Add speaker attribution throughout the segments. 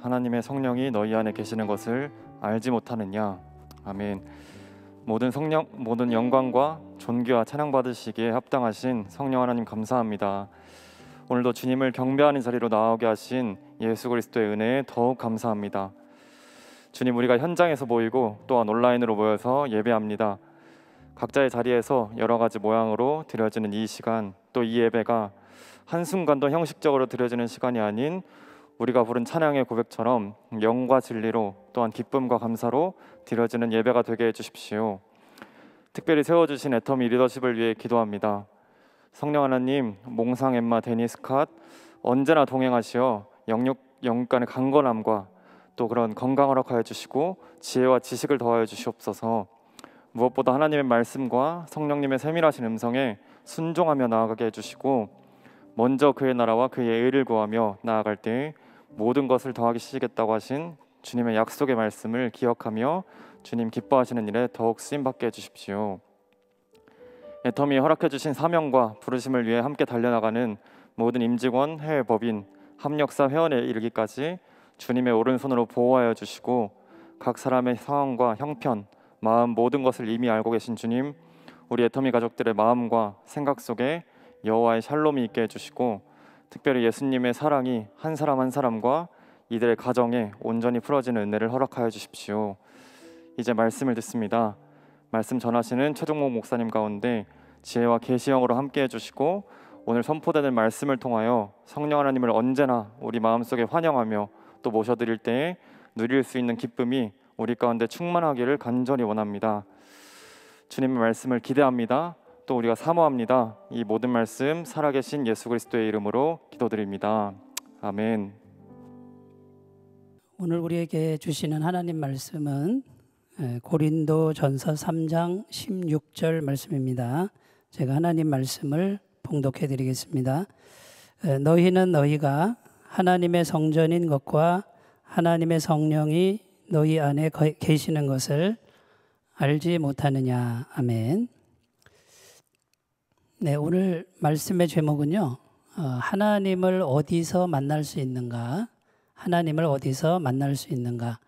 Speaker 1: 하나님의 성령이 너희 안에 계시는 것을 알지 못하느냐. 아멘. 모든 영광과 존귀와 찬양 받으시기에 합당하신 성령 하나님 감사합니다. 오늘도 주님을 경배하는 자리로 나오게 하신 예수 그리스도의 은혜에 더욱 감사합니다. 주님, 우리가 현장에서 모이고 또한 온라인으로 모여서 예배합니다. 각자의 자리에서 여러 가지 모양으로 드려지는 이 시간, 또 이 예배가 한순간도 형식적으로 드려지는 시간이 아닌 우리가 부른 찬양의 고백처럼 영과 진리로 또한 기쁨과 감사로 드려지는 예배가 되게 해주십시오. 특별히 세워주신 애터미 리더십을 위해 기도합니다. 성령 하나님, 몽상 엠마 데니스 컷 언제나 동행하시어 영육간의 강건함과 또 그런 건강을 허락하여 주시고 지혜와 지식을 더하여 주시옵소서. 무엇보다 하나님의 말씀과 성령님의 세밀하신 음성에 순종하며 나아가게 해주시고 먼저 그의 나라와 그의 의를 구하며 나아갈 때 모든 것을 더하기 시작했다고 하신 주님의 약속의 말씀을 기억하며 주님 기뻐하시는 일에 더욱 쓰임받게 해주십시오. 애터미 허락해 주신 사명과 부르심을 위해 함께 달려나가는 모든 임직원, 해외 법인, 합력사 회원에 이르기까지 주님의 오른손으로 보호하여 주시고 각 사람의 상황과 형편, 마음 모든 것을 이미 알고 계신 주님, 우리 애터미 가족들의 마음과 생각 속에 여호와의 샬롬이 있게 해주시고 특별히 예수님의 사랑이 한 사람 한 사람과 이들의 가정에 온전히 풀어지는 은혜를 허락하여 주십시오. 이제 말씀을 듣습니다. 말씀 전하시는 최종목 목사님 가운데 지혜와 계시형으로 함께 해주시고 오늘 선포되는 말씀을 통하여 성령 하나님을 언제나 우리 마음속에 환영하며 또 모셔드릴 때에 누릴 수 있는 기쁨이 우리 가운데 충만하기를 간절히 원합니다. 주님의 말씀을 기대합니다. 또 우리가 사모합니다. 이 모든 말씀 살아계신 예수 그리스도의 이름으로 기도드립니다. 아멘.
Speaker 2: 오늘 우리에게 주시는 하나님 말씀은 고린도전서 3장 16절 말씀입니다. 제가 하나님 말씀을 봉독해 드리겠습니다. 너희는 너희가 하나님의 성전인 것과 하나님의 성령이 너희 안에 계시는 것을 알지 못하느냐. 아멘. 네, 오늘 말씀의 제목은요, 하나님을 어디서 만날 수 있는가, 하나님을 어디서 만날 수 있는가,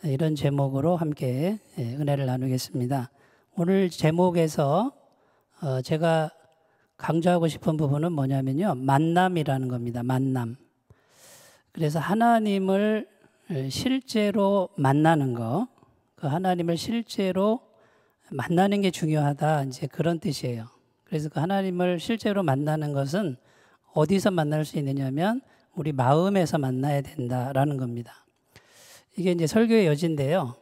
Speaker 2: 이런 제목으로 함께 은혜를 나누겠습니다. 오늘 제목에서 제가 강조하고 싶은 부분은 뭐냐면요, 만남이라는 겁니다. 만남. 그래서 하나님을 실제로 만나는 거, 그 하나님을 실제로 만나는 게 중요하다, 이제 그런 뜻이에요. 그래서 그 하나님을 실제로 만나는 것은 어디서 만날 수 있느냐면 우리 마음에서 만나야 된다라는 겁니다. 이게 이제 설교의 여지인데요.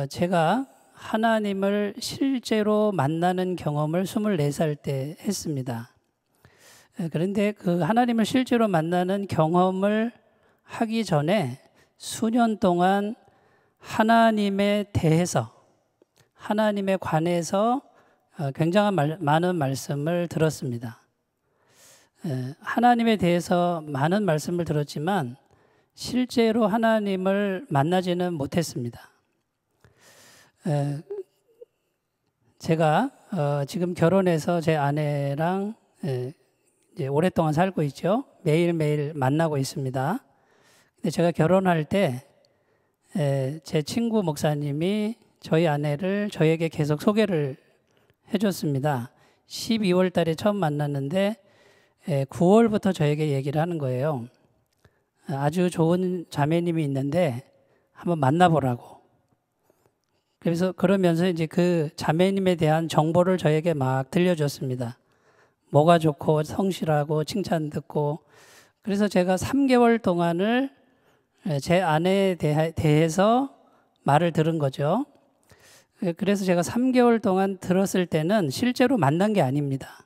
Speaker 2: 제가 하나님을 실제로 만나는 경험을 24살 때 했습니다. 그런데 그 하나님을 실제로 만나는 경험을 하기 전에 수년 동안 하나님에 대해서, 하나님에 관해서 굉장한 많은 말씀을 들었습니다. 하나님에 대해서 많은 말씀을 들었지만 실제로 하나님을 만나지는 못했습니다. 제가 지금 결혼해서 제 아내랑 이제 오랫동안 살고 있죠. 매일매일 만나고 있습니다. 근데 제가 결혼할 때 제 친구 목사님이 저희 아내를 저에게 계속 소개를 해줬습니다. 12월 달에 처음 만났는데 9월부터 저에게 얘기를 하는 거예요. 아주 좋은 자매님이 있는데 한번 만나보라고. 그러면서 이제 그 자매님에 대한 정보를 저에게 막 들려줬습니다. 뭐가 좋고 성실하고 칭찬 듣고. 그래서 제가 3개월 동안을 제 아내에 대해서 말을 들은 거죠. 그래서 제가 3개월 동안 들었을 때는 실제로 만난 게 아닙니다.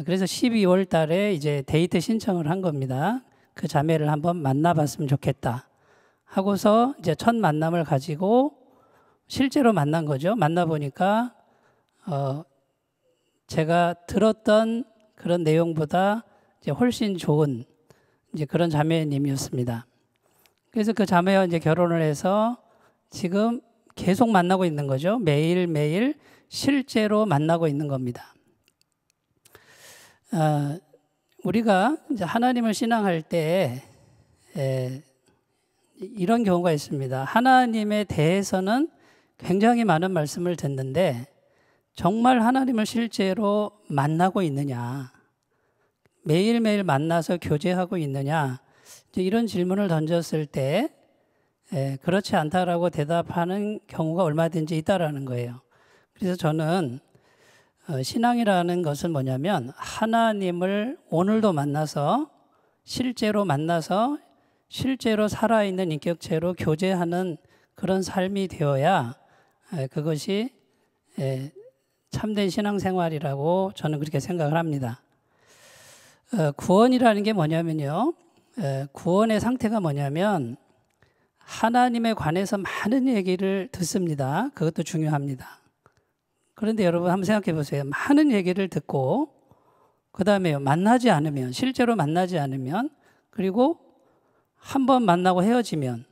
Speaker 2: 그래서 12월 달에 이제 데이트 신청을 한 겁니다. 그 자매를 한번 만나봤으면 좋겠다 하고서 이제 첫 만남을 가지고 실제로 만난 거죠. 만나보니까 제가 들었던 그런 내용보다 이제 훨씬 좋은 이제 그런 자매님이었습니다. 그래서 그 자매와 이제 결혼을 해서 지금 계속 만나고 있는 거죠. 매일매일 실제로 만나고 있는 겁니다. 우리가 이제 하나님을 신앙할 때 이런 경우가 있습니다. 하나님에 대해서는 굉장히 많은 말씀을 듣는데 정말 하나님을 실제로 만나고 있느냐, 매일매일 만나서 교제하고 있느냐, 이런 질문을 던졌을 때 그렇지 않다라고 대답하는 경우가 얼마든지 있다라는 거예요. 그래서 저는 신앙이라는 것은 뭐냐면 하나님을 오늘도 만나서 실제로 살아있는 인격체로 교제하는 그런 삶이 되어야 그것이 참된 신앙생활이라고 저는 그렇게 생각을 합니다. 구원이라는 게 뭐냐면요. 구원의 상태가 뭐냐면 하나님에 관해서 많은 얘기를 듣습니다. 그것도 중요합니다. 그런데 여러분 한번 생각해 보세요. 많은 얘기를 듣고 그 다음에 실제로 만나지 않으면, 그리고 한 번 만나고 헤어지면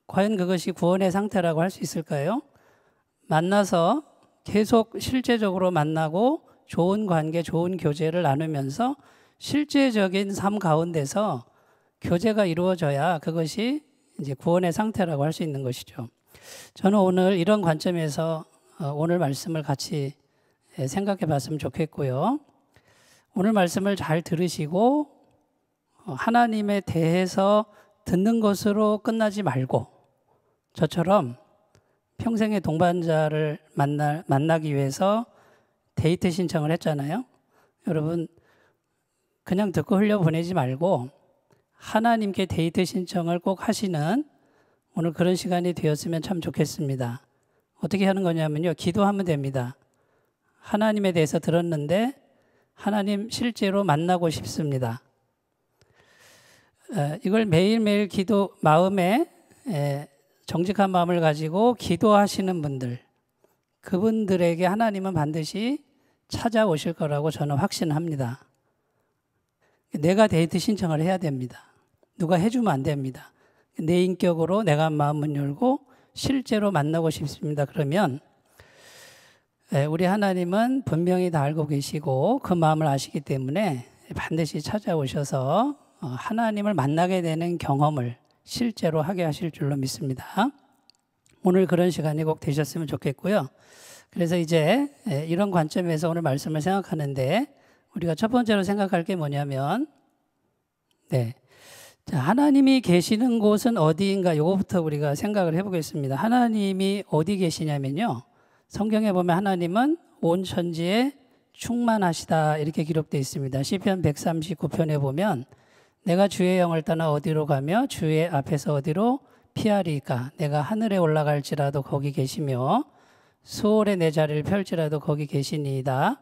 Speaker 2: 과연 그것이 구원의 상태라고 할 수 있을까요? 만나서 계속 실제적으로 만나고 좋은 관계, 좋은 교제를 나누면서 실제적인 삶 가운데서 교제가 이루어져야 그것이 이제 구원의 상태라고 할 수 있는 것이죠. 저는 오늘 이런 관점에서 오늘 말씀을 같이 생각해 봤으면 좋겠고요. 오늘 말씀을 잘 들으시고 하나님에 대해서 듣는 것으로 끝나지 말고 저처럼 평생의 동반자를 만나기 위해서 데이트 신청을 했잖아요. 여러분 그냥 듣고 흘려보내지 말고 하나님께 데이트 신청을 꼭 하시는 오늘 그런 시간이 되었으면 참 좋겠습니다. 어떻게 하는 거냐면요. 기도하면 됩니다. 하나님에 대해서 들었는데 하나님 실제로 만나고 싶습니다. 이걸 매일매일 마음에 정직한 마음을 가지고 기도하시는 분들, 그분들에게 하나님은 반드시 찾아오실 거라고 저는 확신합니다. 내가 데이트 신청을 해야 됩니다. 누가 해주면 안 됩니다. 내 인격으로 내가 마음을 열고 실제로 만나고 싶습니다. 그러면 우리 하나님은 분명히 다 알고 계시고 그 마음을 아시기 때문에 반드시 찾아오셔서 하나님을 만나게 되는 경험을 실제로 하게 하실 줄로 믿습니다. 오늘 그런 시간이 꼭 되셨으면 좋겠고요. 그래서 이제 이런 관점에서 오늘 말씀을 생각하는데 우리가 첫 번째로 생각할 게 뭐냐면 자, 하나님이 계시는 곳은 어디인가, 이거부터 우리가 생각을 해보겠습니다. 하나님이 어디 계시냐면요. 성경에 보면 하나님은 온 천지에 충만하시다 이렇게 기록되어 있습니다. 시편 139편에 보면 내가 주의 영을 떠나 어디로 가며 주의 앞에서 어디로 피하리까? 내가 하늘에 올라갈지라도 거기 계시며 수월에 내 자리를 펼지라도 거기 계시니이다.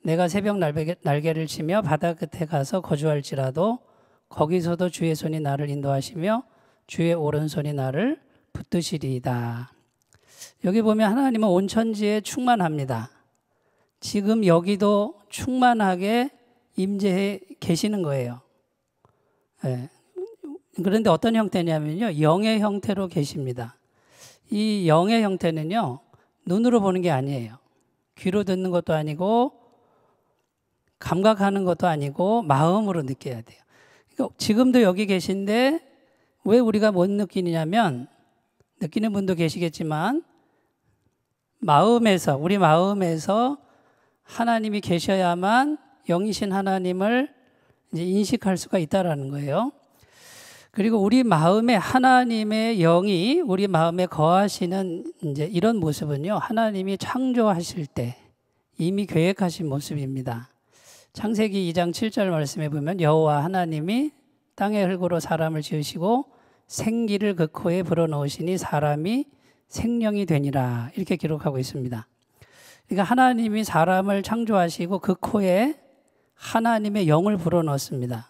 Speaker 2: 내가 새벽 날개를 치며 바다 끝에 가서 거주할지라도 거기서도 주의 손이 나를 인도하시며 주의 오른손이 나를 붙드시리이다. 여기 보면 하나님은 온 천지에 충만합니다. 지금 여기도 충만하게 임재해 계시는 거예요. 그런데 어떤 형태냐면요. 영의 형태로 계십니다. 이 영의 형태는요. 눈으로 보는 게 아니에요. 귀로 듣는 것도 아니고 감각하는 것도 아니고 마음으로 느껴야 돼요. 지금도 여기 계신데 왜 우리가 못 느끼냐면 느끼는 분도 계시겠지만 우리 마음에서 하나님이 계셔야만 영이신 하나님을 이제 인식할 수가 있다라는 거예요. 그리고 우리 마음에 하나님의 영이 우리 마음에 거하시는 이제 이런 모습은요. 하나님이 창조하실 때 이미 계획하신 모습입니다. 창세기 2장 7절 말씀에 보면 여호와 하나님이 땅의 흙으로 사람을 지으시고 생기를 그 코에 불어넣으시니 사람이 생명이 되니라 이렇게 기록하고 있습니다. 그러니까 하나님이 사람을 창조하시고 그 코에 하나님의 영을 불어넣습니다.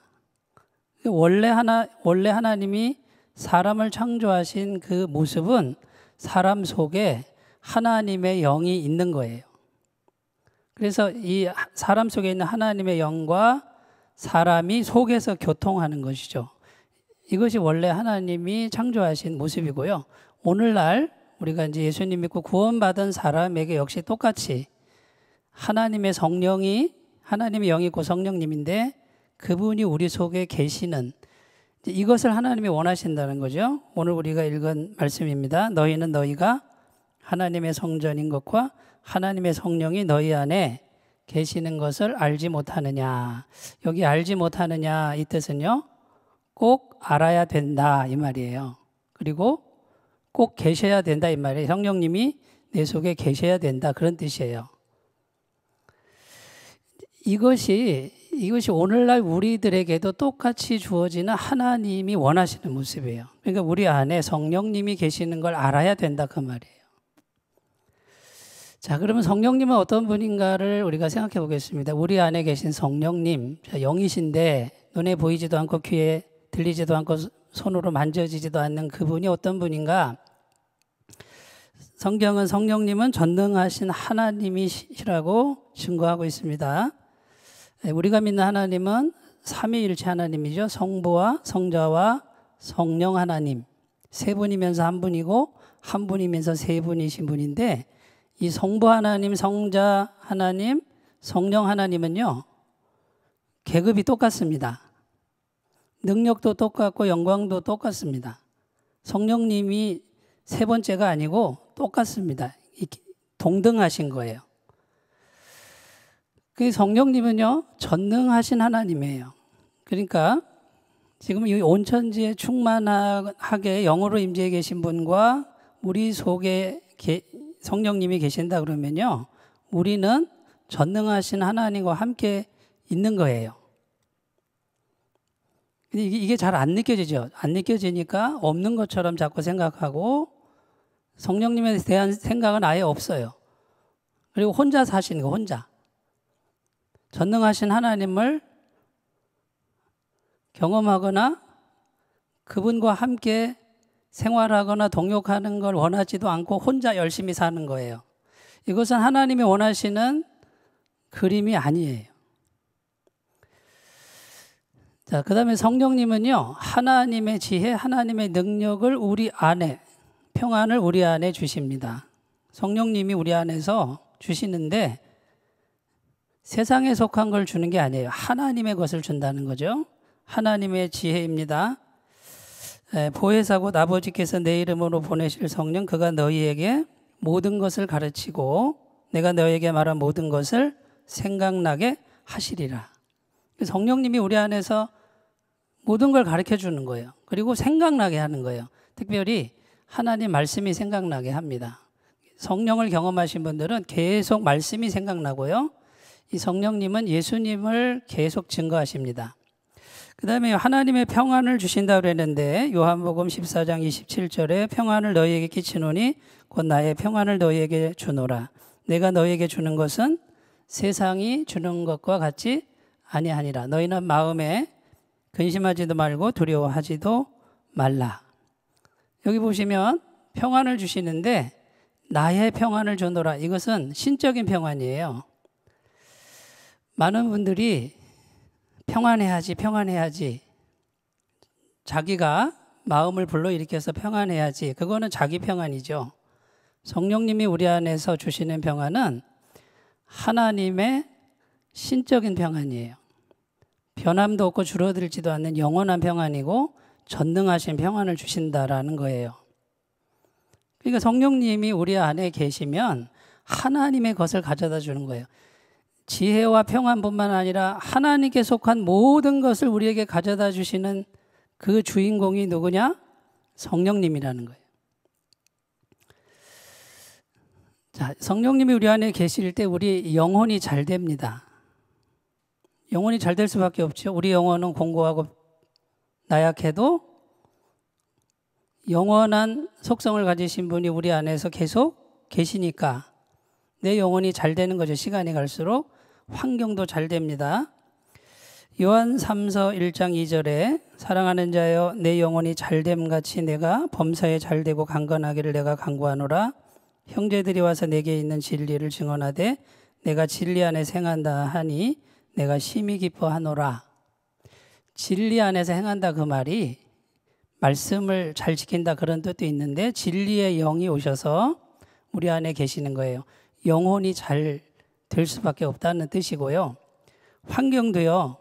Speaker 2: 원래 하나님이 사람을 창조하신 그 모습은 사람 속에 하나님의 영이 있는 거예요. 그래서 이 사람 속에 있는 하나님의 영과 사람이 속에서 교통하는 것이죠. 이것이 원래 하나님이 창조하신 모습이고요. 오늘날 우리가 이제 예수님 믿고 구원받은 사람에게 역시 똑같이 하나님의 영이 있고 성령님인데 그분이 우리 속에 계시는 이것을 하나님이 원하신다는 거죠. 오늘 우리가 읽은 말씀입니다. 너희는 너희가 하나님의 성전인 것과 하나님의 성령이 너희 안에 계시는 것을 알지 못하느냐. 여기 알지 못하느냐 이 뜻은요, 꼭 알아야 된다 이 말이에요. 그리고 꼭 계셔야 된다 이 말이에요. 성령님이 내 속에 계셔야 된다 그런 뜻이에요. 이것이 오늘날 우리들에게도 똑같이 주어지는 하나님이 원하시는 모습이에요. 그러니까 우리 안에 성령님이 계시는 걸 알아야 된다 그 말이에요. 자, 그러면 성령님은 어떤 분인가를 우리가 생각해 보겠습니다. 우리 안에 계신 성령님, 영이신데 눈에 보이지도 않고 귀에 들리지도 않고 손으로 만져지지도 않는 그분이 어떤 분인가? 성경은 성령님은 전능하신 하나님이시라고 증거하고 있습니다. 우리가 믿는 하나님은 삼위일체 하나님이죠. 성부와 성자와 성령 하나님. 세 분이면서 한 분이고 한 분이면서 세 분이신 분인데, 이 성부 하나님, 성자 하나님, 성령 하나님은요, 계급이 똑같습니다. 능력도 똑같고 영광도 똑같습니다. 성령님이 세 번째가 아니고 똑같습니다. 동등하신 거예요. 그 성령님은요, 전능하신 하나님이에요. 그러니까 지금 이 온천지에 충만하게 영으로 임재해 계신 분과 우리 속에 성령님이 계신다 그러면요, 우리는 전능하신 하나님과 함께 있는 거예요. 근데 이게 잘 안 느껴지죠. 안 느껴지니까 없는 것처럼 자꾸 생각하고 성령님에 대한 생각은 아예 없어요. 그리고 혼자 사시는 거, 혼자. 전능하신 하나님을 경험하거나 그분과 함께 생활하거나 동역하는 걸 원하지도 않고 혼자 열심히 사는 거예요. 이것은 하나님이 원하시는 그림이 아니에요. 자, 그 다음에 성령님은요, 하나님의 지혜, 하나님의 능력을 우리 안에, 평안을 우리 안에 주십니다. 성령님이 우리 안에서 주시는데 세상에 속한 걸 주는 게 아니에요. 하나님의 것을 준다는 거죠. 하나님의 지혜입니다. 보혜사 곧 아버지께서 내 이름으로 보내실 성령, 그가 너희에게 모든 것을 가르치고 내가 너희에게 말한 모든 것을 생각나게 하시리라. 성령님이 우리 안에서 모든 걸 가르쳐 주는 거예요. 그리고 생각나게 하는 거예요. 특별히 하나님 말씀이 생각나게 합니다. 성령을 경험하신 분들은 계속 말씀이 생각나고요. 이 성령님은 예수님을 계속 증거하십니다. 그 다음에 하나님의 평안을 주신다고 그랬는데 요한복음 14장 27절에 평안을 너희에게 끼치노니 곧 나의 평안을 너희에게 주노라. 내가 너희에게 주는 것은 세상이 주는 것과 같지 아니하니라. 너희는 마음에 근심하지도 말고 두려워하지도 말라. 여기 보시면 평안을 주시는데 나의 평안을 주노라. 이것은 신적인 평안이에요. 많은 분들이 평안해야지. 자기가 마음을 불러일으켜서 평안해야지. 그거는 자기 평안이죠. 성령님이 우리 안에서 주시는 평안은 하나님의 신적인 평안이에요. 변함도 없고 줄어들지도 않는 영원한 평안이고 전능하신 평안을 주신다라는 거예요. 그러니까 성령님이 우리 안에 계시면 하나님의 것을 가져다 주는 거예요. 지혜와 평안뿐만 아니라 하나님께 속한 모든 것을 우리에게 가져다 주시는 그 주인공이 누구냐? 성령님이라는 거예요. 자, 성령님이 우리 안에 계실 때 우리 영혼이 잘 됩니다. 영혼이 잘 될 수밖에 없죠. 우리 영혼은 공고하고 나약해도 영원한 속성을 가지신 분이 우리 안에서 계속 계시니까 내 영혼이 잘 되는 거죠. 시간이 갈수록 환경도 잘 됩니다. 요한 3서 1장 2절에 사랑하는 자여 내 영혼이 잘됨 같이 내가 범사에 잘되고 강건하기를 내가 간구하노라. 형제들이 와서 내게 있는 진리를 증언하되 내가 진리 안에 행한다 하니 내가 심히 기뻐하노라. 진리 안에서 행한다 그 말이 말씀을 잘 지킨다 그런 뜻도 있는데 진리의 영이 오셔서 우리 안에 계시는 거예요. 영혼이 잘 될 수밖에 없다는 뜻이고요. 환경도요.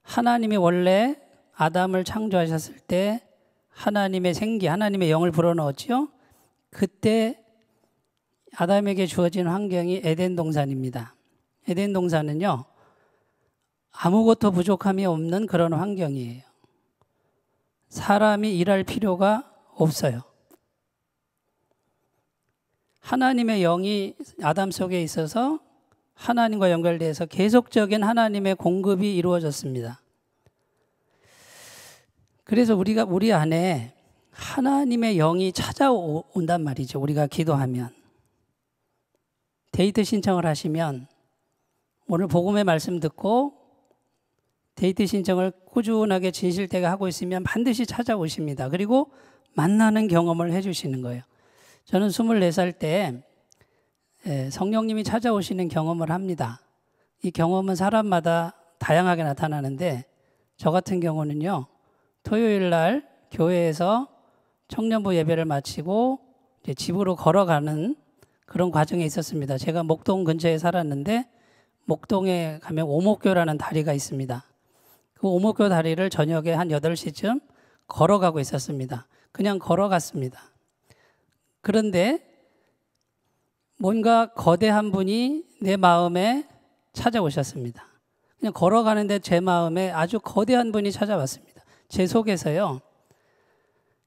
Speaker 2: 하나님이 원래 아담을 창조하셨을 때 하나님의 생기, 하나님의 영을 불어넣었죠. 그때 아담에게 주어진 환경이 에덴 동산입니다. 에덴 동산은요, 아무것도 부족함이 없는 그런 환경이에요. 사람이 일할 필요가 없어요. 하나님의 영이 아담 속에 있어서 하나님과 연결돼서 계속적인 하나님의 공급이 이루어졌습니다. 그래서 우리 안에 하나님의 영이 찾아온단 말이죠. 우리가 기도하면. 데이트 신청을 하시면 오늘 복음의 말씀 듣고 데이트 신청을 꾸준하게 진실되게 하고 있으면 반드시 찾아오십니다. 그리고 만나는 경험을 해주시는 거예요. 저는 24살 때 성령님이 찾아오시는 경험을 합니다. 이 경험은 사람마다 다양하게 나타나는데 저 같은 경우는요. 토요일 날 교회에서 청년부 예배를 마치고 이제 집으로 걸어가는 그런 과정에 있었습니다. 제가 목동 근처에 살았는데 목동에 가면 오목교라는 다리가 있습니다. 그 오목교 다리를 저녁에 한 8시쯤 걸어가고 있었습니다. 그냥 걸어갔습니다. 그런데 뭔가 거대한 분이 내 마음에 찾아오셨습니다. 그냥 걸어가는데 제 마음에 아주 거대한 분이 찾아왔습니다. 제 속에서요.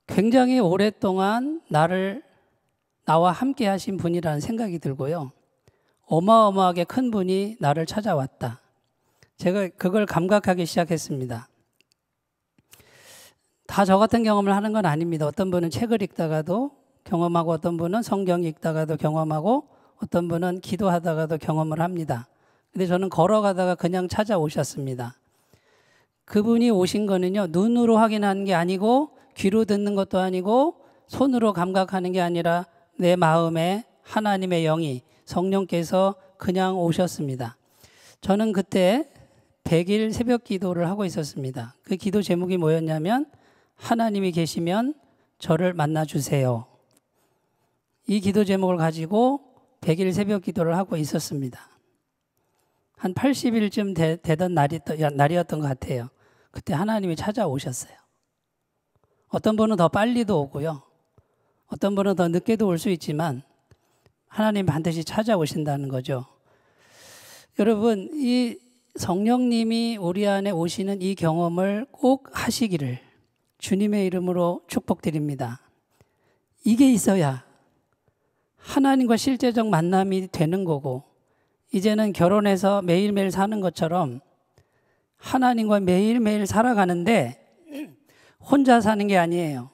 Speaker 2: 굉장히 오랫동안 나와 함께 하신 분이라는 생각이 들고요. 어마어마하게 큰 분이 나를 찾아왔다. 제가 그걸 감각하기 시작했습니다. 다 저 같은 경험을 하는 건 아닙니다. 어떤 분은 책을 읽다가도 경험하고 어떤 분은 성경 읽다가도 경험하고 어떤 분은 기도하다가도 경험을 합니다. 근데 저는 걸어가다가 그냥 찾아오셨습니다. 그분이 오신 거는요. 눈으로 확인하는 게 아니고 귀로 듣는 것도 아니고 손으로 감각하는 게 아니라 내 마음에 하나님의 영이 성령께서 그냥 오셨습니다. 저는 그때 100일 새벽 기도를 하고 있었습니다. 그 기도 제목이 뭐였냐면 하나님이 계시면 저를 만나주세요. 이 기도 제목을 가지고 100일 새벽 기도를 하고 있었습니다. 한 80일쯤 되던 날이었던 것 같아요. 그때 하나님이 찾아오셨어요. 어떤 분은 더 빨리도 오고요. 어떤 분은 더 늦게도 올 수 있지만 하나님 반드시 찾아오신다는 거죠. 여러분, 이 성령님이 우리 안에 오시는 이 경험을 꼭 하시기를 주님의 이름으로 축복드립니다. 이게 있어야 하나님과 실제적 만남이 되는 거고 이제는 결혼해서 매일매일 사는 것처럼 하나님과 매일매일 살아가는데 혼자 사는 게 아니에요.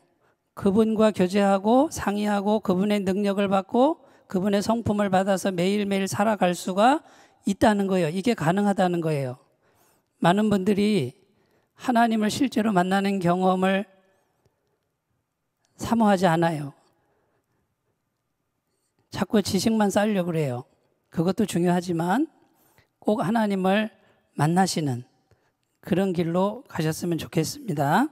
Speaker 2: 그분과 교제하고 상의하고 그분의 능력을 받고 그분의 성품을 받아서 매일매일 살아갈 수가 있다는 거예요. 이게 가능하다는 거예요. 많은 분들이 하나님을 실제로 만나는 경험을 사모하지 않아요. 자꾸 지식만 쌓으려고 그래요. 그것도 중요하지만 꼭 하나님을 만나시는 그런 길로 가셨으면 좋겠습니다.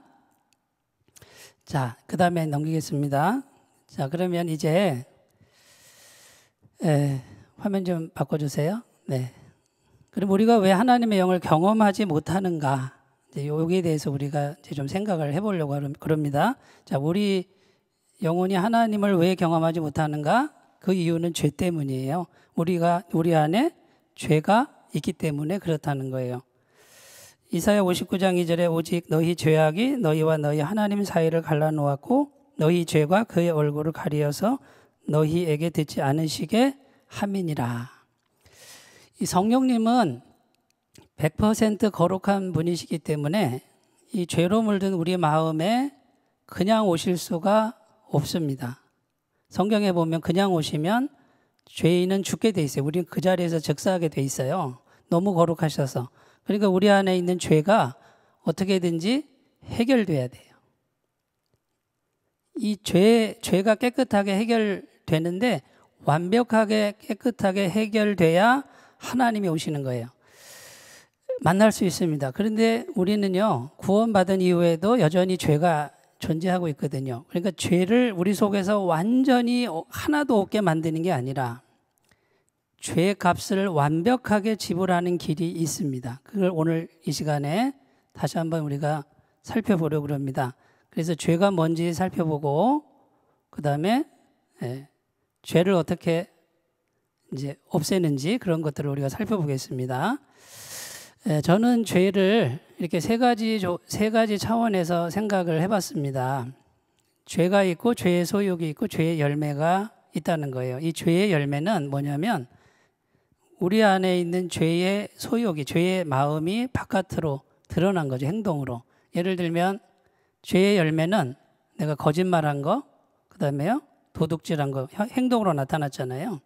Speaker 2: 자, 그 다음에 넘기겠습니다. 자, 그러면 이제 화면 좀 바꿔주세요. 네. 그럼 우리가 왜 하나님의 영을 경험하지 못하는가? 여기에 대해서 우리가 이제 좀 생각을 해보려고 그럽니다. 자, 우리 영혼이 하나님을 왜 경험하지 못하는가? 그 이유는 죄 때문이에요. 우리 안에 죄가 있기 때문에 그렇다는 거예요. 이사야 59장 2절에 오직 너희 죄악이 너희와 너희 하나님 사이를 갈라놓았고 너희 죄가 그의 얼굴을 가리어서 너희에게 듣지 않으시게 함이니라. 이 성령님은 100% 거룩한 분이시기 때문에 이 죄로 물든 우리 마음에 그냥 오실 수가 없습니다. 성경에 보면 그냥 오시면 죄인은 죽게 돼 있어요. 우리는 그 자리에서 즉사하게 돼 있어요. 너무 거룩하셔서. 그러니까 우리 안에 있는 죄가 어떻게든지 해결돼야 돼요. 이 죄가 깨끗하게 해결되는데 완벽하게 깨끗하게 해결돼야 하나님이 오시는 거예요. 만날 수 있습니다. 그런데 우리는요, 구원받은 이후에도 여전히 죄가 존재하고 있거든요. 그러니까 죄를 우리 속에서 완전히 하나도 없게 만드는 게 아니라 죄의 값을 완벽하게 지불하는 길이 있습니다. 그걸 오늘 이 시간에 다시 한번 우리가 살펴보려고 합니다. 그래서 죄가 뭔지 살펴보고 그 다음에 죄를 어떻게 이제 없애는지 그런 것들을 우리가 살펴보겠습니다. 저는 죄를 이렇게 세 가지 차원에서 생각을 해봤습니다. 죄가 있고 죄의 소욕이 있고 죄의 열매가 있다는 거예요. 이 죄의 열매는 뭐냐면 우리 안에 있는 죄의 소욕이, 죄의 마음이 바깥으로 드러난 거죠. 행동으로. 예를 들면 죄의 열매는 내가 거짓말한 거, 그 다음에요 도둑질한 거, 행동으로 나타났잖아요.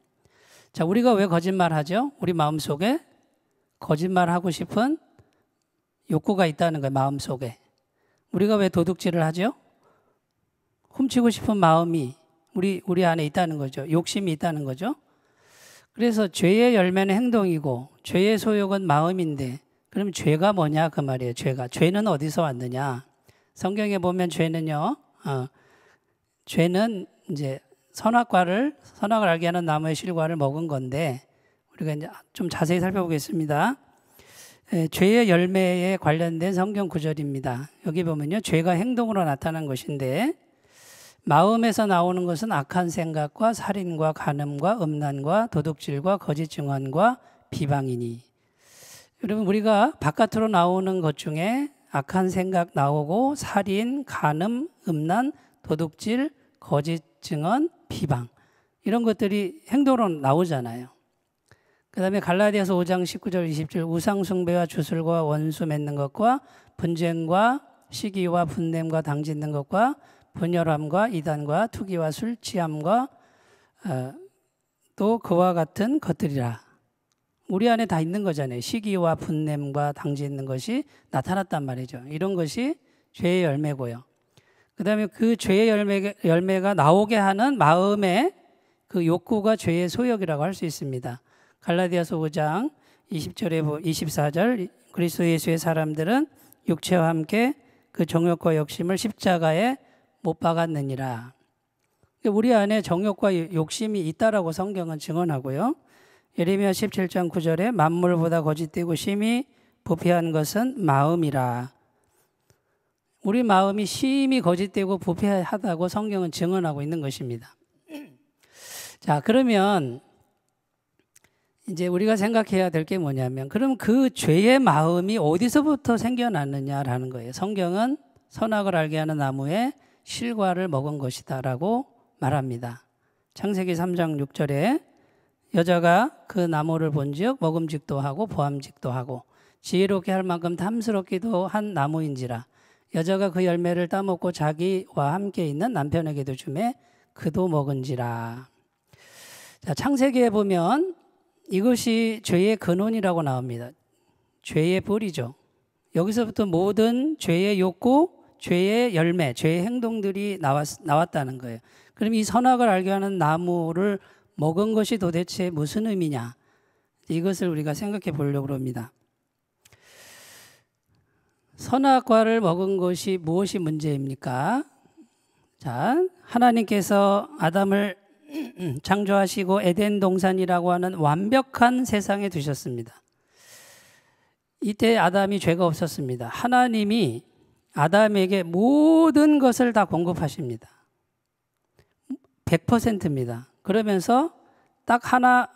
Speaker 2: 자, 우리가 왜 거짓말하죠? 우리 마음속에 거짓말하고 싶은 욕구가 있다는 거예요. 마음속에. 우리가 왜 도둑질을 하죠? 훔치고 싶은 마음이 우리 안에 있다는 거죠. 욕심이 있다는 거죠. 그래서 죄의 열매는 행동이고 죄의 소욕은 마음인데 그럼 죄가 뭐냐 그 말이에요. 죄는 어디서 왔느냐? 성경에 보면 죄는요. 죄는 이제 선악을 알게 하는 나무의 실과를 먹은 건데 우리가 이제 좀 자세히 살펴보겠습니다. 죄의 열매에 관련된 성경 구절입니다. 여기 보면요. 죄가 행동으로 나타난 것인데 마음에서 나오는 것은 악한 생각과 살인과 간음과 음란과 도둑질과 거짓 증언과 비방이니. 여러분 우리가 바깥으로 나오는 것 중에 악한 생각 나오고 살인, 간음, 음란, 도둑질, 거짓 증언, 비방 이런 것들이 행동으로 나오잖아요. 그 다음에 갈라디아서 5장 19절 20절 우상 숭배와 주술과 원수 맺는 것과 분쟁과 시기와 분냄과 당짓는 것과 분열함과 이단과 투기와 술 취함과 또 그와 같은 것들이라. 우리 안에 다 있는 거잖아요. 시기와 분냄과 당짓는 것이 나타났단 말이죠. 이런 것이 죄의 열매고요. 그 다음에 그 죄의 열매가 나오게 하는 마음의 그 욕구가 죄의 소욕이라고 할 수 있습니다. 갈라디아서 5장 20절에 24절 그리스도 예수의 사람들은 육체와 함께 그 정욕과 욕심을 십자가에 못 박았느니라. 우리 안에 정욕과 욕심이 있다라고 성경은 증언하고요. 예레미야 17장 9절에 만물보다 거짓되고 심히 부패한 것은 마음이라. 우리 마음이 심히 거짓되고 부패하다고 성경은 증언하고 있는 것입니다. 자, 그러면 이제 우리가 생각해야 될 게 뭐냐면 그럼 그 죄의 마음이 어디서부터 생겨났느냐라는 거예요. 성경은 선악을 알게 하는 나무의 실과를 먹은 것이다라고 말합니다. 창세기 3장 6절에 여자가 그 나무를 본즉 먹음직도 하고 보암직도 하고 지혜롭게 할 만큼 탐스럽기도 한 나무인지라 여자가 그 열매를 따먹고 자기와 함께 있는 남편에게도 주매 그도 먹은지라. 자, 창세기에 보면 이것이 죄의 근원이라고 나옵니다. 죄의 뿌리죠. 여기서부터 모든 죄의 욕구, 죄의 열매, 죄의 행동들이 나왔다는 거예요. 그럼 이 선악을 알게 하는 나무를 먹은 것이 도대체 무슨 의미냐? 이것을 우리가 생각해 보려고 합니다. 선악과를 먹은 것이 무엇이 문제입니까? 자, 하나님께서 아담을 창조하시고 에덴 동산이라고 하는 완벽한 세상에 두셨습니다. 이때 아담이 죄가 없었습니다. 하나님이 아담에게 모든 것을 다 공급하십니다. 100%입니다. 그러면서 딱 하나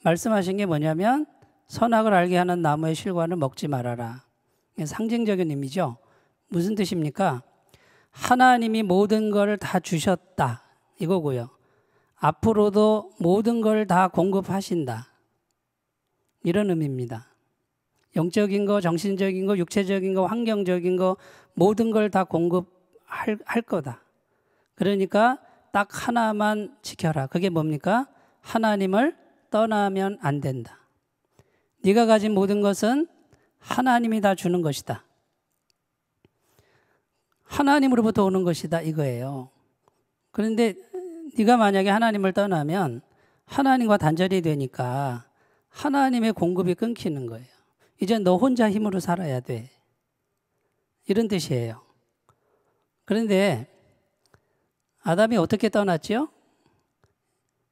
Speaker 2: 말씀하신 게 뭐냐면 선악을 알게 하는 나무의 실과를 먹지 말아라. 상징적인 의미죠. 무슨 뜻입니까? 하나님이 모든 걸 다 주셨다 이거고요. 앞으로도 모든 걸 다 공급하신다. 이런 의미입니다. 영적인 거, 정신적인 거, 육체적인 거, 환경적인 거 모든 걸 다 공급할 거다. 그러니까 딱 하나만 지켜라. 그게 뭡니까? 하나님을 떠나면 안 된다. 네가 가진 모든 것은 하나님이 다 주는 것이다. 하나님으로부터 오는 것이다 이거예요. 그런데 네가 만약에 하나님을 떠나면 하나님과 단절이 되니까 하나님의 공급이 끊기는 거예요. 이제 너 혼자 힘으로 살아야 돼. 이런 뜻이에요. 그런데 아담이 어떻게 떠났죠?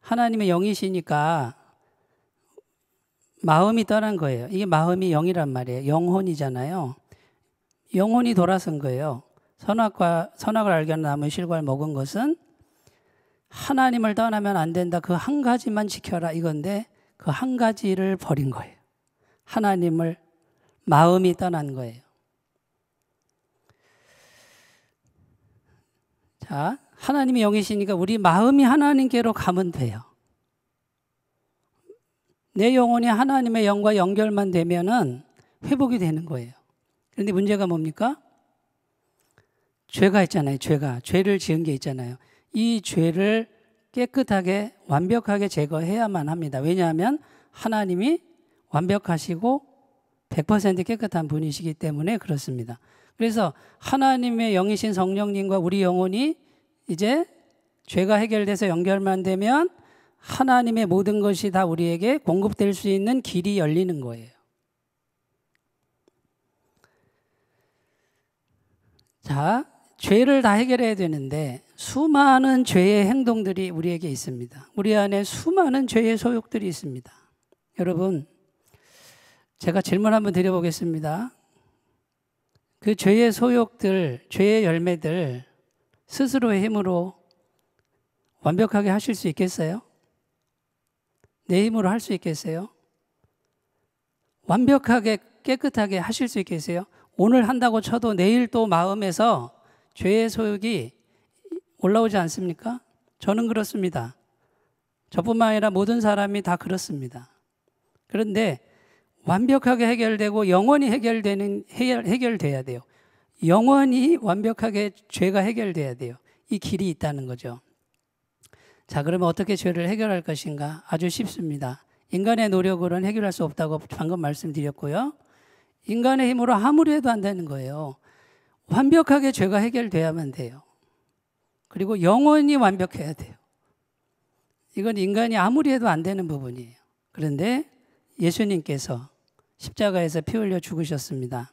Speaker 2: 하나님의 영이시니까 마음이 떠난 거예요. 이게 마음이 영이란 말이에요. 영혼이잖아요. 영혼이 돌아선 거예요. 선악을 알게 하는 나무의 실과를 먹은 것은 하나님을 떠나면 안 된다. 그 한 가지만 지켜라 이건데 그 한 가지를 버린 거예요. 하나님을 마음이 떠난 거예요. 자, 하나님이 영이시니까 우리 마음이 하나님께로 가면 돼요. 내 영혼이 하나님의 영과 연결만 되면은 회복이 되는 거예요. 그런데 문제가 뭡니까? 죄가 있잖아요. 죄를 지은 게 있잖아요. 이 죄를 깨끗하게 완벽하게 제거해야만 합니다. 왜냐하면 하나님이 완벽하시고 100% 깨끗한 분이시기 때문에 그렇습니다. 그래서 하나님의 영이신 성령님과 우리 영혼이 이제 죄가 해결돼서 연결만 되면 하나님의 모든 것이 다 우리에게 공급될 수 있는 길이 열리는 거예요. 자, 죄를 다 해결해야 되는데 수많은 죄의 행동들이 우리에게 있습니다. 우리 안에 수많은 죄의 소욕들이 있습니다. 여러분, 제가 질문 한번 드려보겠습니다. 그 죄의 소욕들, 죄의 열매들 스스로의 힘으로 완벽하게 하실 수 있겠어요? 내 힘으로 할 수 있겠어요? 완벽하게 깨끗하게 하실 수 있겠어요? 오늘 한다고 쳐도 내일 또 마음에서 죄의 소욕이 올라오지 않습니까? 저는 그렇습니다. 저뿐만 아니라 모든 사람이 다 그렇습니다. 그런데 완벽하게 해결되고 영원히 해결돼야 돼요. 영원히 완벽하게 죄가 해결돼야 돼요. 이 길이 있다는 거죠. 자, 그러면 어떻게 죄를 해결할 것인가? 아주 쉽습니다. 인간의 노력으로는 해결할 수 없다고 방금 말씀드렸고요. 인간의 힘으로 아무리 해도 안 되는 거예요. 완벽하게 죄가 해결돼야만 돼요. 그리고 영원히 완벽해야 돼요. 이건 인간이 아무리 해도 안 되는 부분이에요. 그런데 예수님께서 십자가에서 피 흘려 죽으셨습니다.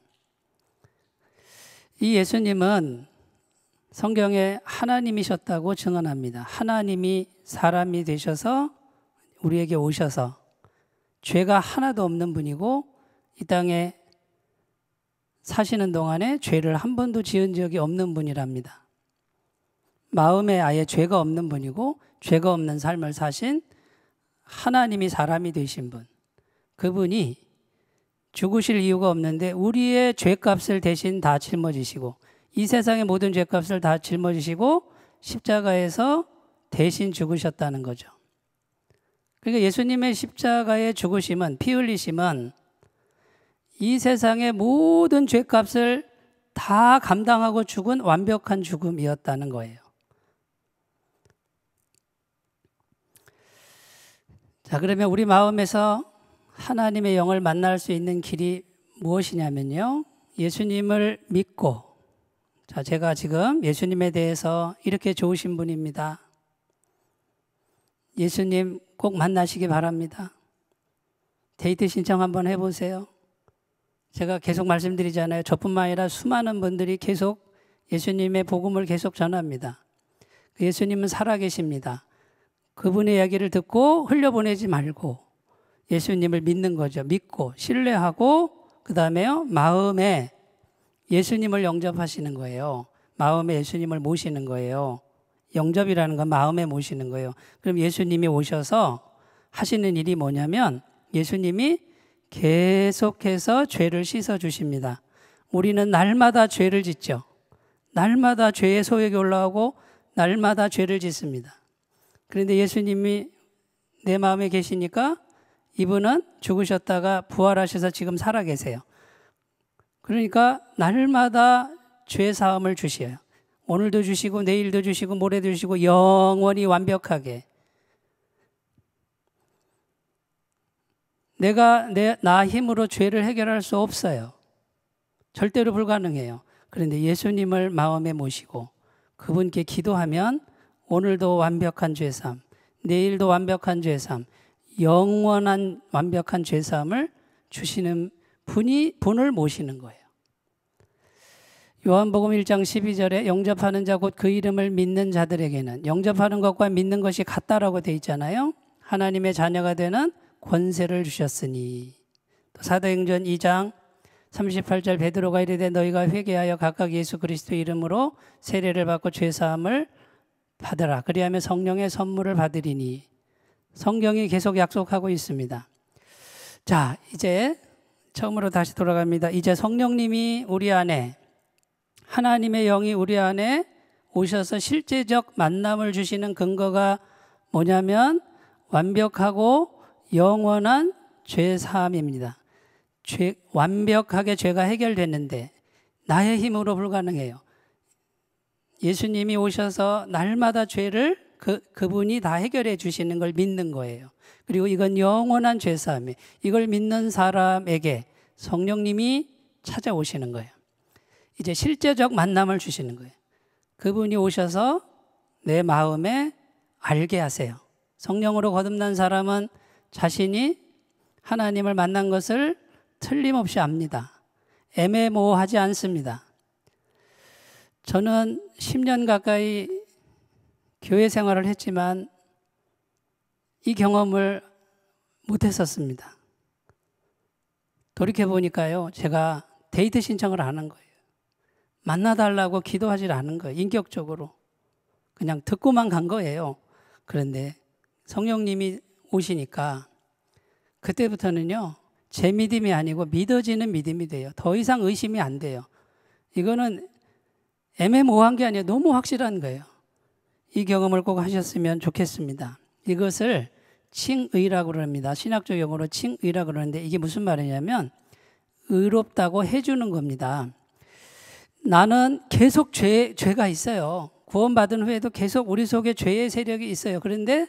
Speaker 2: 이 예수님은 성경에 하나님이셨다고 증언합니다. 하나님이 사람이 되셔서 우리에게 오셔서 죄가 하나도 없는 분이고 이 땅에 사시는 동안에 죄를 한 번도 지은 적이 없는 분이랍니다. 마음에 아예 죄가 없는 분이고 죄가 없는 삶을 사신 하나님이 사람이 되신 분. 그분이 죽으실 이유가 없는데 우리의 죄값을 대신 다 짊어지시고 이 세상의 모든 죄값을 다 짊어지시고 십자가에서 대신 죽으셨다는 거죠. 그러니까 예수님의 십자가의 죽으심은, 피 흘리심은 이 세상의 모든 죄값을 다 감당하고 죽은 완벽한 죽음이었다는 거예요. 자, 그러면 우리 마음에서 하나님의 영을 만날 수 있는 길이 무엇이냐면요. 예수님을 믿고, 자, 제가 지금 예수님에 대해서 이렇게 좋으신 분입니다. 예수님 꼭 만나시기 바랍니다. 데이트 신청 한번 해보세요. 제가 계속 말씀드리잖아요. 저뿐만 아니라 수많은 분들이 계속 예수님의 복음을 계속 전합니다. 예수님은 살아계십니다. 그분의 이야기를 듣고 흘려보내지 말고 예수님을 믿는 거죠. 믿고 신뢰하고 그 다음에요. 마음에 예수님을 영접하시는 거예요. 마음에 예수님을 모시는 거예요. 영접이라는 건 마음에 모시는 거예요. 그럼 예수님이 오셔서 하시는 일이 뭐냐면 예수님이 계속해서 죄를 씻어주십니다. 우리는 날마다 죄를 짓죠. 날마다 죄의 소욕이 올라오고 날마다 죄를 짓습니다. 그런데 예수님이 내 마음에 계시니까 이분은 죽으셨다가 부활하셔서 지금 살아계세요. 그러니까 날마다 죄 사함을 주셔요. 오늘도 주시고 내일도 주시고 모레도 주시고 영원히 완벽하게. 내가 나 힘으로 죄를 해결할 수 없어요. 절대로 불가능해요. 그런데 예수님을 마음에 모시고 그분께 기도하면 오늘도 완벽한 죄사함, 내일도 완벽한 죄사함, 영원한 완벽한 죄사함을 주시는 분을 모시는 거예요. 요한복음 1장 12절에 영접하는 자 곧 그 이름을 믿는 자들에게는, 영접하는 것과 믿는 것이 같다라고 되어 있잖아요. 하나님의 자녀가 되는 권세를 주셨으니. 또 사도행전 2장 38절 베드로가 이르되 너희가 회개하여 각각 예수 그리스도 이름으로 세례를 받고 죄 사함을 받으라. 그리하면 성령의 선물을 받으리니. 성경이 계속 약속하고 있습니다. 자, 이제 처음으로 다시 돌아갑니다. 이제 성령님이 우리 안에, 하나님의 영이 우리 안에 오셔서 실제적 만남을 주시는 근거가 뭐냐면 완벽하고 영원한 죄 사함입니다. 완벽하게 죄가 해결됐는데 나의 힘으로 불가능해요. 예수님이 오셔서 날마다 죄를 그분이 다 해결해 주시는 걸 믿는 거예요. 그리고 이건 영원한 죄 사함이에요. 이걸 믿는 사람에게 성령님이 찾아오시는 거예요. 이제 실제적 만남을 주시는 거예요. 그분이 오셔서 내 마음에 알게 하세요. 성령으로 거듭난 사람은 자신이 하나님을 만난 것을 틀림없이 압니다. 애매모호하지 않습니다. 저는 10년 가까이 교회 생활을 했지만 이 경험을 못했었습니다. 돌이켜보니까요, 제가 데이트 신청을 안 한 거예요. 만나달라고 기도하지 않은 거예요. 인격적으로. 그냥 듣고만 간 거예요. 그런데 성령님이 오시니까 그때부터는요, 제 믿음이 아니고 믿어지는 믿음이 돼요. 더 이상 의심이 안 돼요. 이거는 애매모호한 게 아니에요. 너무 확실한 거예요. 이 경험을 꼭 하셨으면 좋겠습니다. 이것을 칭의라고 그럽니다. 신학적 용어로 칭의라고 그러는데 이게 무슨 말이냐면 의롭다고 해주는 겁니다. 나는 계속 죄가 있어요. 구원받은 후에도 계속 우리 속에 죄의 세력이 있어요. 그런데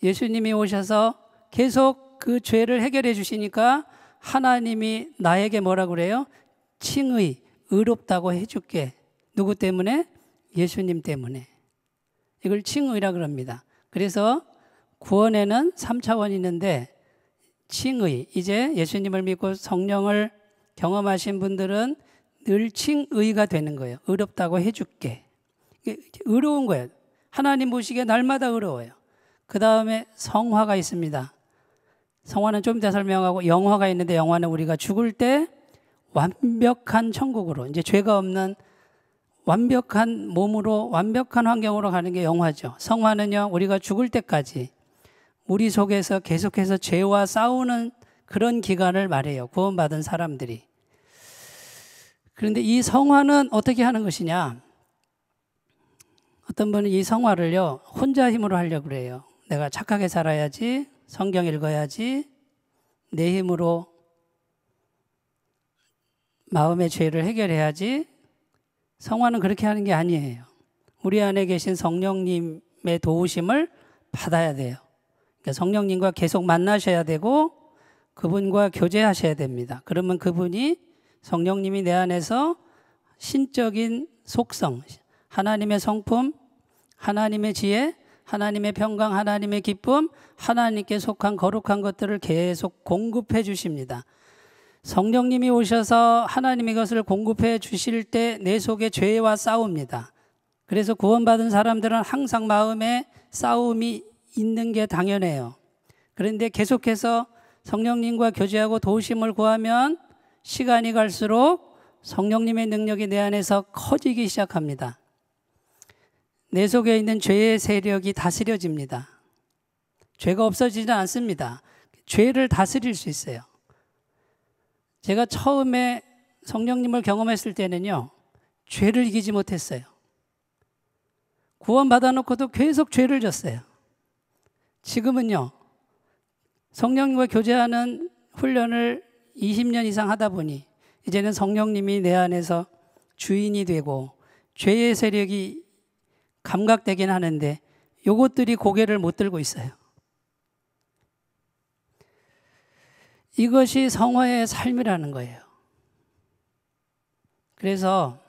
Speaker 2: 예수님이 오셔서 계속 그 죄를 해결해 주시니까 하나님이 나에게 뭐라고 그래요? 칭의, 의롭다고 해줄게. 누구 때문에? 예수님 때문에. 이걸 칭의라 그럽니다. 그래서 구원에는 3차원이 있는데 칭의, 이제 예수님을 믿고 성령을 경험하신 분들은 늘 칭의가 되는 거예요. 의롭다고 해줄게. 의로운 거예요. 하나님 보시기에 날마다 의로워요. 그 다음에 성화가 있습니다. 성화는 좀 이따 설명하고 영화가 있는데 영화는 우리가 죽을 때 완벽한 천국으로, 이제 죄가 없는 완벽한 몸으로 완벽한 환경으로 가는 게 영화죠. 성화는요, 우리가 죽을 때까지 우리 속에서 계속해서 죄와 싸우는 그런 기간을 말해요. 구원받은 사람들이. 그런데 이 성화는 어떻게 하는 것이냐? 어떤 분은 이 성화를요, 혼자 힘으로 하려고 그래요. 내가 착하게 살아야지, 성경 읽어야지, 내 힘으로 마음의 죄를 해결해야지. 성화는 그렇게 하는 게 아니에요. 우리 안에 계신 성령님의 도우심을 받아야 돼요. 그러니까 성령님과 계속 만나셔야 되고 그분과 교제하셔야 됩니다. 그러면 그분이, 성령님이 내 안에서 신적인 속성, 하나님의 성품, 하나님의 지혜, 하나님의 평강, 하나님의 기쁨, 하나님께 속한 거룩한 것들을 계속 공급해 주십니다. 성령님이 오셔서 하나님의 것을 공급해 주실 때 내 속에 죄와 싸웁니다. 그래서 구원받은 사람들은 항상 마음에 싸움이 있는 게 당연해요. 그런데 계속해서 성령님과 교제하고 도우심을 구하면 시간이 갈수록 성령님의 능력이 내 안에서 커지기 시작합니다. 내 속에 있는 죄의 세력이 다스려집니다. 죄가 없어지지 않습니다. 죄를 다스릴 수 있어요. 제가 처음에 성령님을 경험했을 때는요, 죄를 이기지 못했어요. 구원 받아놓고도 계속 죄를 졌어요. 지금은요, 성령님과 교제하는 훈련을 20년 이상 하다 보니 이제는 성령님이 내 안에서 주인이 되고 죄의 세력이 감각되긴 하는데 요것들이 고개를 못 들고 있어요. 이것이 성화의 삶이라는 거예요. 그래서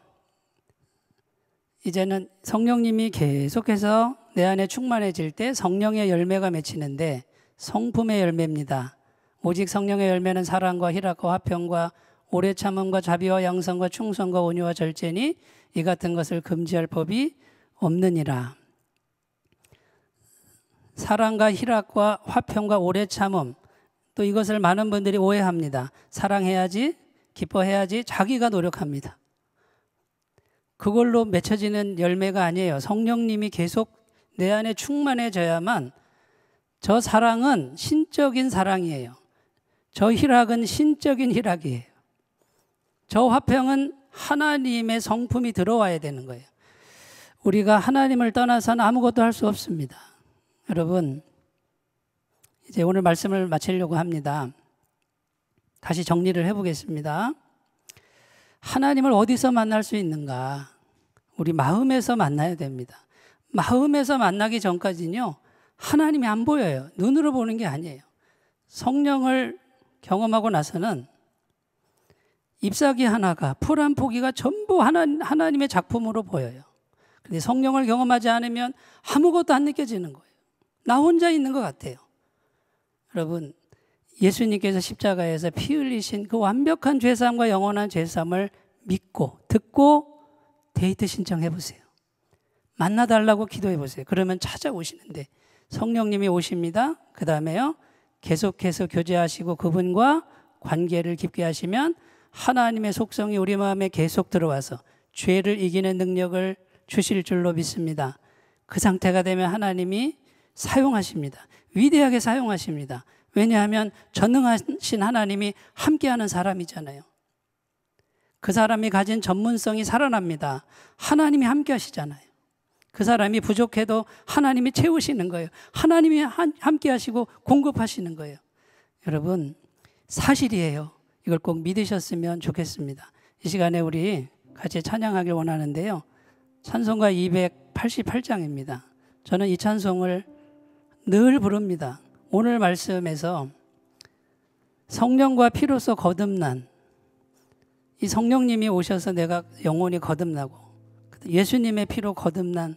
Speaker 2: 이제는 성령님이 계속해서 내 안에 충만해질 때 성령의 열매가 맺히는데 성품의 열매입니다. 오직 성령의 열매는 사랑과 희락과 화평과 오래 참음과 자비와 양선과 충성과 온유와 절제니 이 같은 것을 금지할 법이 없느니라. 사랑과 희락과 화평과 오래 참음, 또 이것을 많은 분들이 오해합니다. 사랑해야지 기뻐해야지 자기가 노력합니다. 그걸로 맺혀지는 열매가 아니에요. 성령님이 계속 내 안에 충만해져야만. 저 사랑은 신적인 사랑이에요. 저 희락은 신적인 희락이에요. 저 화평은 하나님의 성품이 들어와야 되는 거예요. 우리가 하나님을 떠나서는 아무것도 할 수 없습니다. 여러분, 이제 오늘 말씀을 마치려고 합니다. 다시 정리를 해보겠습니다. 하나님을 어디서 만날 수 있는가? 우리 마음에서 만나야 됩니다. 마음에서 만나기 전까지는요, 하나님이 안 보여요. 눈으로 보는 게 아니에요. 성령을 경험하고 나서는 잎사귀 하나가, 풀 한 포기가 전부 하나님의 작품으로 보여요. 근데 성령을 경험하지 않으면 아무것도 안 느껴지는 거예요. 나 혼자 있는 것 같아요. 여러분, 예수님께서 십자가에서 피 흘리신 그 완벽한 죄사함과 영원한 죄사함을 믿고 듣고 데이트 신청해 보세요. 만나달라고 기도해 보세요. 그러면 찾아오시는데 성령님이 오십니다. 그 다음에요, 계속해서 교제하시고 그분과 관계를 깊게 하시면 하나님의 속성이 우리 마음에 계속 들어와서 죄를 이기는 능력을 주실 줄로 믿습니다. 그 상태가 되면 하나님이 사용하십니다. 위대하게 사용하십니다. 왜냐하면 전능하신 하나님이 함께하는 사람이잖아요. 그 사람이 가진 전문성이 살아납니다. 하나님이 함께하시잖아요. 그 사람이 부족해도 하나님이 채우시는 거예요. 하나님이 함께하시고 공급하시는 거예요. 여러분, 사실이에요. 이걸 꼭 믿으셨으면 좋겠습니다. 이 시간에 우리 같이 찬양하길 원하는데요. 찬송가 288장입니다. 저는 이 찬송을 늘 부릅니다. 오늘 말씀에서 성령과 피로써 거듭난, 이 성령님이 오셔서 내가 영혼이 거듭나고 예수님의 피로 거듭난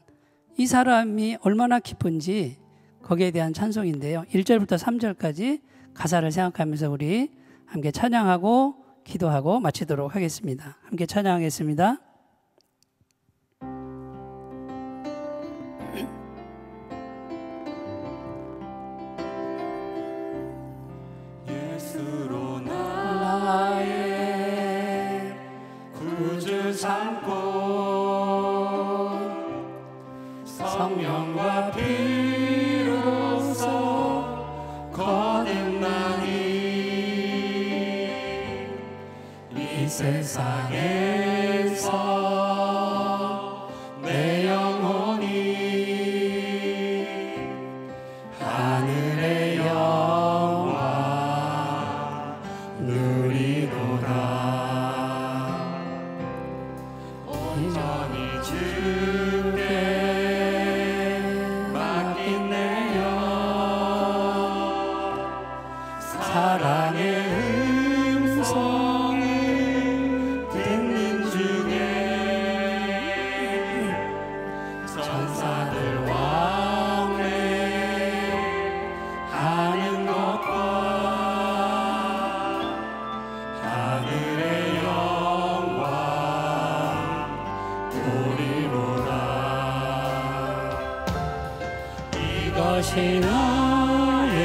Speaker 2: 이 사람이 얼마나 기쁜지 거기에 대한 찬송인데요. 1절부터 3절까지 가사를 생각하면서 우리 함께 찬양하고 기도하고 마치도록 하겠습니다. 함께 찬양하겠습니다.
Speaker 1: 예수로 나의 구주 삼고 성령과 피로써 거듭나니 이 세상에서 내 영혼이 하늘의 영광 누리노라. 온전히 주께 맡긴 내 영, 사랑의 음성을 듣는 중에 천사들 왕래 하는 것과 하늘의 영광 보리로다. 이것이 나의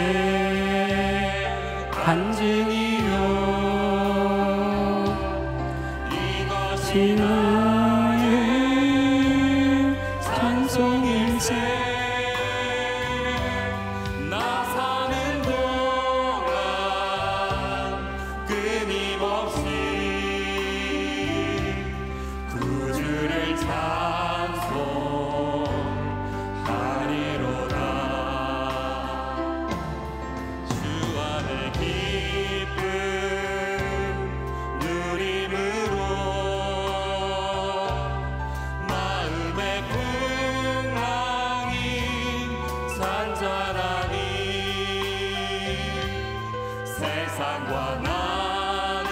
Speaker 1: 간증이요, 이것이 나의 찬송일세. 나 사는 동안 끊임없이 구주를 찬송하리로다. 주 안에 기쁨 누림으로 마음의 풍랑이 잔잔하니 세상과 나는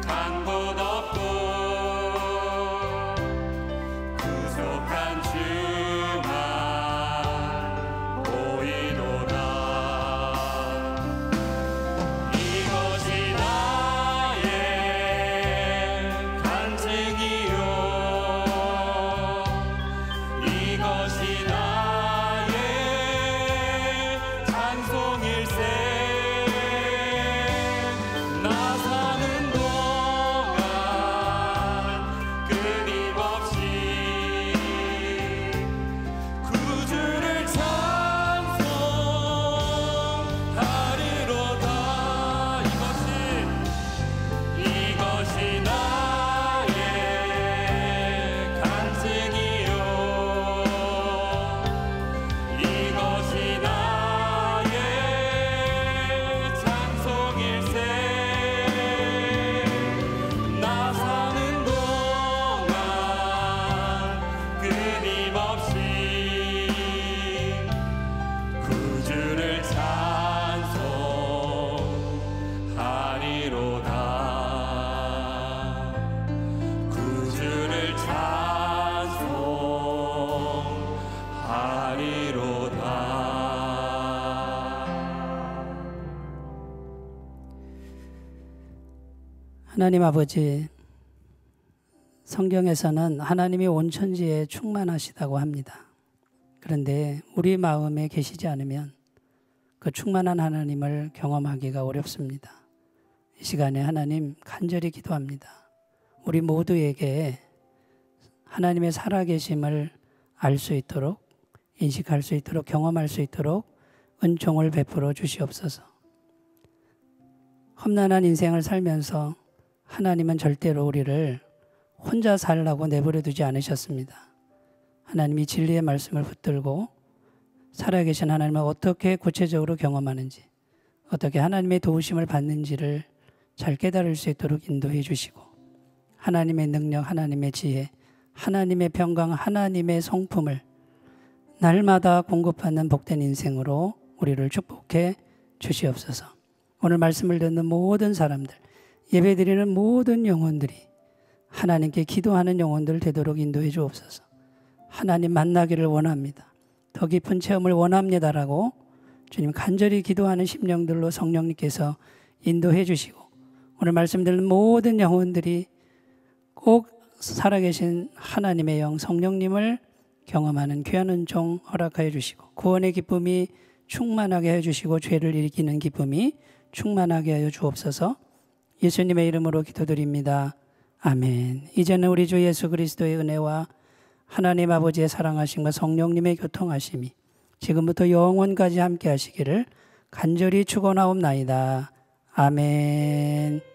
Speaker 1: 간 곳 없고 구속한 주만 보이노라. 이것이 나의 간증이요, 이것이 나의 찬송일세. 나
Speaker 2: 하나님 아버지, 성경에서는 하나님이 온 천지에 충만하시다고 합니다. 그런데 우리 마음에 계시지 않으면 그 충만한 하나님을 경험하기가 어렵습니다. 이 시간에 하나님 간절히 기도합니다. 우리 모두에게 하나님의 살아계심을 알 수 있도록, 인식할 수 있도록, 경험할 수 있도록 은총을 베풀어 주시옵소서. 험난한 인생을 살면서 하나님은 절대로 우리를 혼자 살라고 내버려 두지 않으셨습니다. 하나님이 진리의 말씀을 붙들고 살아계신 하나님을 어떻게 구체적으로 경험하는지, 어떻게 하나님의 도우심을 받는지를 잘 깨달을 수 있도록 인도해 주시고, 하나님의 능력, 하나님의 지혜, 하나님의 평강, 하나님의 성품을 날마다 공급받는 복된 인생으로 우리를 축복해 주시옵소서. 오늘 말씀을 듣는 모든 사람들, 예배드리는 모든 영혼들이 하나님께 기도하는 영혼들 되도록 인도해 주옵소서. 하나님 만나기를 원합니다. 더 깊은 체험을 원합니다라고 주님 간절히 기도하는 심령들로 성령님께서 인도해 주시고, 오늘 말씀 듣는 모든 영혼들이 꼭 살아계신 하나님의 영 성령님을 경험하는 귀한 은총 허락하여 주시고, 구원의 기쁨이 충만하게 해주시고, 죄를 이기는 기쁨이 충만하게 하여 주옵소서. 예수님의 이름으로 기도드립니다. 아멘. 이제는 우리 주 예수 그리스도의 은혜와 하나님 아버지의 사랑하심과 성령님의 교통하심이 지금부터 영원까지 함께 하시기를 간절히 축원하옵나이다. 아멘.